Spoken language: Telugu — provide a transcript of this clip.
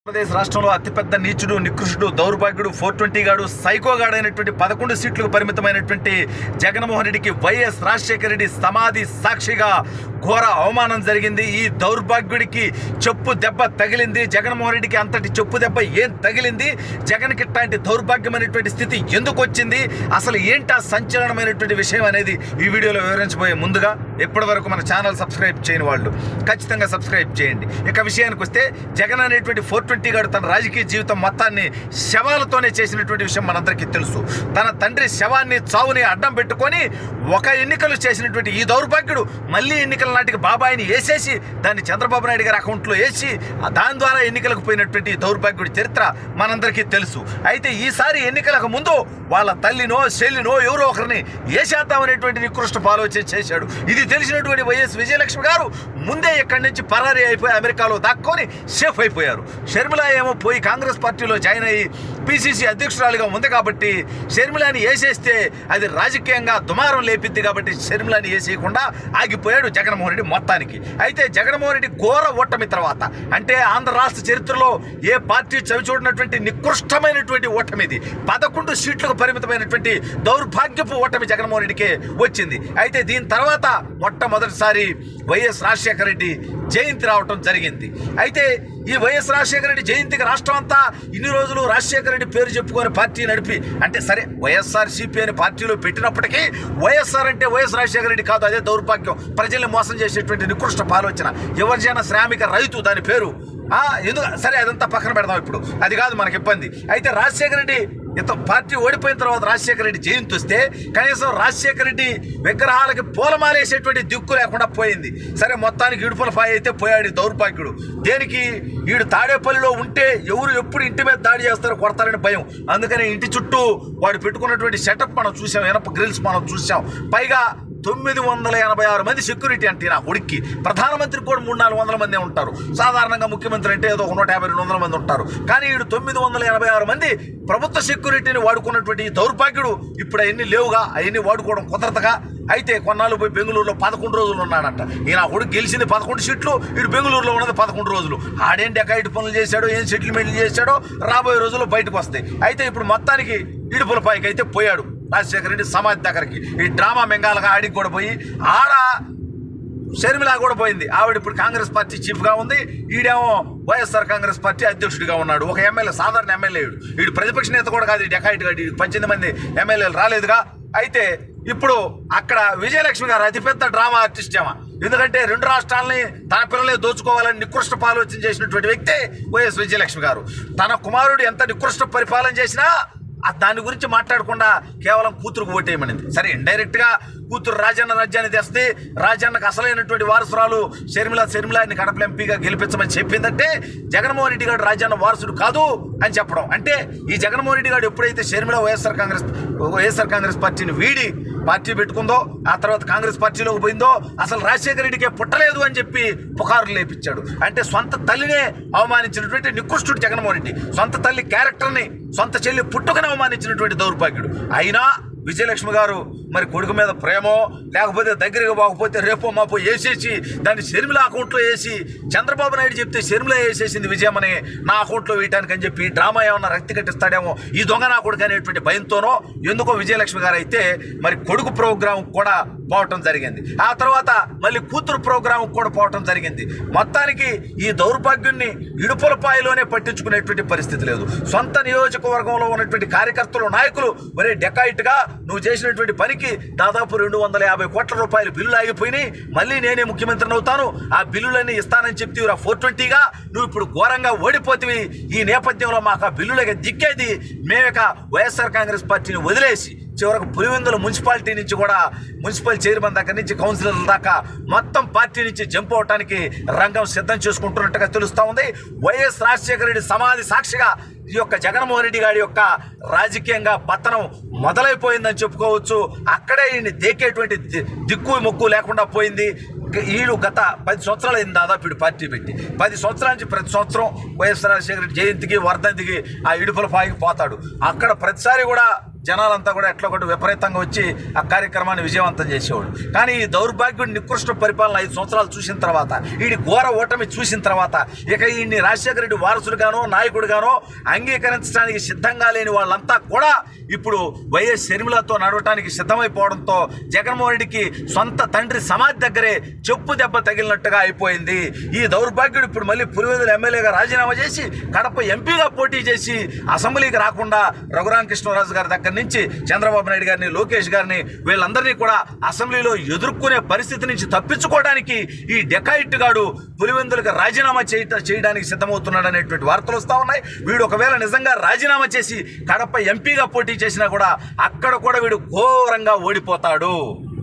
ఆంధ్రప్రదేశ్ రాష్ట్రంలో అతిపెద్ద నీచుడు, నికృష్టుడు, దౌర్భాగ్యుడు, 420 గాడు, సైకోగాడైనటువంటి 11 సీట్లకు పరిమితమైనటువంటి జగన్మోహన్ రెడ్డికి వైఎస్ రాజశేఖర రెడ్డి సమాధి సాక్షిగా ఘోర అవమానం జరిగింది. ఈ దౌర్భాగ్యుడికి చెప్పు దెబ్బ తగిలింది. జగన్మోహన్ రెడ్డికి అంతటి చెప్పు దెబ్బ ఏం తగిలింది? జగన్కి ఇట్లాంటి దౌర్భాగ్యమైనటువంటి స్థితి ఎందుకు వచ్చింది? అసలు ఏంటా సంచలనమైనటువంటి విషయం అనేది ఈ వీడియోలో వివరించబోయే ముందుగా ఇప్పటి వరకు మన ఛానల్ సబ్స్క్రైబ్ చేయని వాళ్ళు ఖచ్చితంగా సబ్స్క్రైబ్ చేయండి. ఇక విషయానికి వస్తే, జగన్ అనేటువంటి 420 గాడు తన రాజకీయ జీవితం మొత్తాన్ని శవాలతోనే చేసినటువంటి విషయం మనందరికీ తెలుసు. తన తండ్రి శవాన్ని, చావుని అడ్డం పెట్టుకొని ఒక ఎన్నికలు చేసినటువంటి ఈ దౌర్భాగ్యుడు మళ్ళీ ఎన్నికల నాటికి బాబాయిని వేసేసి దాన్ని చంద్రబాబు నాయుడు గారి అకౌంట్లో వేసి దాని ద్వారా ఎన్నికలకు పోయినటువంటి దౌర్భాగ్యుడి చరిత్ర మనందరికీ తెలుసు. అయితే ఈసారి ఎన్నికలకు ముందు వాళ్ళ తల్లినో చెల్లినో ఎవరో ఒకరిని వేసేద్దామనేటువంటి నికృష్టపు ఆలోచన చేశాడు. ఇది తెలిసినటువంటి వైఎస్ విజయలక్ష్మి గారు ముందే ఇక్కడి నుంచి పరారీ అయిపోయి అమెరికాలో దాక్కొని సేఫ్ అయిపోయారు. షర్మిల ఏమో పోయి కాంగ్రెస్ పార్టీలో జాయిన్ అయ్యి పిసిసి అధ్యక్షురాలుగా ఉంది కాబట్టి షర్మిలాని వేసేస్తే అది రాజకీయంగా దుమారం లేపిద్ది కాబట్టి షర్మిలాని వేసేయకుండా ఆగిపోయాడు జగన్మోహన్ రెడ్డి మొత్తానికి. అయితే జగన్మోహన్ రెడ్డి ఘోర ఓటమి తర్వాత, అంటే ఆంధ్ర రాష్ట్ర చరిత్రలో ఏ పార్టీ చవిచూడినటువంటి నికృష్టమైనటువంటి ఓటమి ఇది. 11 సీట్లకు పరిమితమైనటువంటి దౌర్భాగ్యపు ఓటమి జగన్మోహన్ రెడ్డికే వచ్చింది. అయితే దీని తర్వాత మొట్టమొదటిసారి వైఎస్ రాజశేఖర రెడ్డి జయంతి రావటం జరిగింది. అయితే ఈ వైఎస్ రాజశేఖర రెడ్డి జయంతికి రాష్ట్రం అంతా ఇన్ని రోజులు రాజశేఖర రెడ్డి పేరు చెప్పుకొని పార్టీ నడిపి, అంటే సరే వైఎస్ఆర్సీపీ అనే పార్టీలో పెట్టినప్పటికీ వైఎస్ఆర్ అంటే వైఎస్ రాజశేఖర రెడ్డి కాదు, అదే దౌర్భాగ్యం, ప్రజల్ని మోసం చేసేటువంటి నికృష్ట ఆలోచన. యువజన శ్రామిక రైతు దాని పేరు. ఎందుకు సరే అదంతా పక్కన పెడదాం, ఇప్పుడు అది కాదు మనకి ఇబ్బంది. అయితే రాజశేఖర రెడ్డి పార్టీ ఓడిపోయిన తర్వాత రాజశేఖర రెడ్డి జయంతి వస్తే కనీసం రాజశేఖర రెడ్డి విగ్రహాలకి పూలమాలేసేటువంటి దిక్కు లేకుండా పోయింది. సరే మొత్తానికి ఇడుపుల పాయ అయితే పోయాడు దౌర్భాగ్యుడు. దేనికి? వీడు తాడేపల్లిలో ఉంటే ఎవరు ఎప్పుడు ఇంటి మీద దాడి చేస్తారో, కొడతారని భయం. అందుకని ఇంటి చుట్టూ వాడు పెట్టుకున్నటువంటి సెటప్ మనం చూసాం, ఇనప గ్రిల్స్ మనం చూసాం. పైగా 986 మంది సెక్యూరిటీ అంటే నా కొడుక్కి. ప్రధానమంత్రికి కూడా 300-400 మంది ఉంటారు. సాధారణంగా ముఖ్యమంత్రి అంటే ఏదో 150-200 మంది ఉంటారు. కానీ వీడు 986 మంది ప్రభుత్వ సెక్యూరిటీని వాడుకున్నటువంటి దౌర్భాగ్యుడు ఇప్పుడు అవన్నీ లేవుగా, అవన్నీ వాడుకోవడం కుదరతగా. అయితే కొన్నాళ్ళు పోయి బెంగళూరులో 11 రోజులు ఉన్నాడంట. ఈయన కొడుకు గెలిచింది 11 సీట్లు, వీడు బెంగళూరులో ఉన్నది 11 రోజులు. ఆడేం డెకాయిట్ పనులు చేశాడో, ఏం సెటిల్మెంట్లు చేశాడో రాబోయే రోజుల్లో బయటకు వస్తాయి. అయితే ఇప్పుడు మొత్తానికి ఇడుపుల పైకి అయితే పోయాడు రాజశేఖర రెడ్డి సమాధి దగ్గరికి. ఈ డ్రామా మెంగాలుగా ఆడికి కూడా పోయి ఆడ షర్మిల కూడా పోయింది. ఆవిడ ఇప్పుడు కాంగ్రెస్ పార్టీ చీఫ్గా ఉంది, ఈడేమో వైఎస్ఆర్ కాంగ్రెస్ పార్టీ అధ్యక్షుడిగా ఉన్నాడు. ఒక ఎమ్మెల్యే, సాధారణ ఎమ్మెల్యే. వీడు ప్రతిపక్ష నేత కూడా కాదు, డెకాయిట్ గాడు. 18 మంది ఎమ్మెల్యేలు రాలేదుగా. అయితే ఇప్పుడు అక్కడ విజయలక్ష్మి గారు అతిపెద్ద డ్రామా ఆర్టిస్ట్ ఏమో. ఎందుకంటే 2 రాష్ట్రాలని తన పిల్లలే దోచుకోవాలని నికృష్ట ఆలోచన చేసినటువంటి వ్యక్తే వైఎస్ విజయలక్ష్మి గారు. తన కుమారుడు ఎంత నికృష్ట పరిపాలన చేసినా దాని గురించి మాట్లాడకుండా కేవలం కూతురుకు ఓటేయమనింది. సరే ఇండైరెక్ట్గా కూతురు రాజన్న రాజ్యాన్ని తెస్తే రాజన్నకు అసలైనటువంటి వారసురాలు షర్మిలాని కడప ఎంపీగా గెలిపించమని చెప్పిందంటే జగన్మోహన్ రెడ్డి గారు రాజన్న వారసుడు కాదు అని చెప్పడం. అంటే ఈ జగన్మోహన్ రెడ్డి గారు ఎప్పుడైతే షర్మిల వైఎస్ఆర్ కాంగ్రెస్ పార్టీని వీడి పార్టీ పెట్టుకుందో, ఆ తర్వాత కాంగ్రెస్ పార్టీలోకి పోయిందో, అసలు రాజశేఖర రెడ్డికే పుట్టలేదు అని చెప్పి పుకారులు లేపించాడు. అంటే సొంత తల్లినే అవమానించినటువంటి నికృష్టుడు జగన్మోహన్ రెడ్డి. సొంత తల్లి క్యారెక్టర్ని, సొంత చెల్లి పుట్టుకని అవమానించినటువంటి దౌర్భాగ్యుడు. అయినా విజయలక్ష్మి గారు మరి కొడుకు మీద ప్రేమో లేకపోతే దగ్గరగా పోకపోతే రేపో మాపో వేసేసి దాన్ని షర్మిల అకౌంట్లో వేసి, చంద్రబాబు నాయుడు చెప్తే షర్మిల వేసేసింది విజయమని నా అకౌంట్లో వేయటానికి అని చెప్పి డ్రామా ఏమన్నా రక్తి కట్టిస్తాడేమో ఈ దొంగ నా కొడుకు అనేటువంటి భయంతోనో ఎందుకో విజయలక్ష్మి గారు అయితే మరి కొడుకు ప్రోగ్రాం కూడా పోవటం జరిగింది. ఆ తర్వాత మళ్ళీ కూతురు ప్రోగ్రాం కూడా పోవటం జరిగింది. మొత్తానికి ఈ దౌర్భాగ్యుణ్ణి ఇడుపులపాయలోనే పట్టించుకునేటువంటి పరిస్థితి లేదు. సొంత నియోజకవర్గంలో ఉన్నటువంటి కార్యకర్తలు, నాయకులు మరి డెకాయిట్గా నువ్వు చేసినటువంటి పనికి దాదాపు 250 కోట్ల రూపాయలు బిల్లులు ఆగిపోయినాయి, మళ్ళీ నేనే ముఖ్యమంత్రిని అవుతాను, ఆ బిల్లులన్నీ ఇస్తానని చెప్తే 420గా నువ్వు ఇప్పుడు ఘోరంగా ఓడిపోతివి. ఈ నేపథ్యంలో మాకు ఆ బిల్లులకి దిక్కేది మేమేక వైఎస్ఆర్ కాంగ్రెస్ పార్టీని వదిలేసి చివరకు పులివెందుల మున్సిపాలిటీ నుంచి కూడా మున్సిపల్ చైర్మన్ దగ్గర నుంచి కౌన్సిలర్ల దాకా మొత్తం పార్టీ నుంచి జంప్ అవడానికి రంగం సిద్ధం చేసుకుంటున్నట్టుగా తెలుస్తూ ఉంది. వైఎస్ రాజశేఖర రెడ్డి సమాధి సాక్షిగా ఈ యొక్క జగన్మోహన్ రెడ్డి గారి యొక్క రాజకీయంగా పతనం మొదలైపోయిందని చెప్పుకోవచ్చు. అక్కడే ఈయన్ని దేకేటువంటి దిక్కు మొక్కు లేకుండా పోయింది. వీడు గత 10 సంవత్సరాలు అయింది దాదాపు వీడు పార్టీ పెట్టి. 10 సంవత్సరాల నుంచి ప్రతి సంవత్సరం వైఎస్ రాజశేఖర రెడ్డి జయంతికి, వర్ధంతికి ఆ ఇడుపుల పాయికి పోతాడు. అక్కడ ప్రతిసారి కూడా జనాలంతా కూడా ఎట్లా ఒకటి విపరీతంగా వచ్చి ఆ కార్యక్రమాన్ని విజయవంతం చేసేవాడు. కానీ ఈ దౌర్భాగ్యుడి నికృష్ట పరిపాలన 5 సంవత్సరాలు చూసిన తర్వాత, వీడి ఘోర ఓటమి చూసిన తర్వాత, ఇక ఈయన్ని రాజశేఖర రెడ్డి వారసుడుగానో నాయకుడిగానో అంగీకరించడానికి సిద్ధంగా లేని వాళ్ళంతా కూడా ఇప్పుడు వైఎస్ షర్మిలతో నడవటానికి సిద్ధమైపోవడంతో జగన్మోహన్ రెడ్డికి సొంత తండ్రి సమాధి దగ్గరే చెప్పు దెబ్బ తగిలినట్టుగా అయిపోయింది. ఈ దౌర్భాగ్యుడు ఇప్పుడు మళ్ళీ పులివెందుల ఎమ్మెల్యేగా రాజీనామా చేసి కడప ఎంపీగా పోటీ చేసి అసెంబ్లీకి రాకుండా రఘురామకృష్ణరాజు గారి దగ్గర నుంచి చంద్రబాబు నాయుడు గారిని, లోకేష్ గారిని, వీళ్ళందరినీ కూడా అసెంబ్లీలో ఎదుర్కొనే పరిస్థితి నుంచి తప్పించుకోవడానికి ఈ డెకాయిట్ గాడు పులివెందులకు రాజీనామా చేయడానికి సిద్ధమవుతున్నాడు అనేటువంటి వార్తలు వస్తూ ఉన్నాయి. వీడు ఒకవేళ నిజంగా రాజీనామా చేసి కడప ఎంపీగా పోటీ చేసినా కూడా అక్కడ కూడా వీడు ఘోరంగా ఓడిపోతాడు.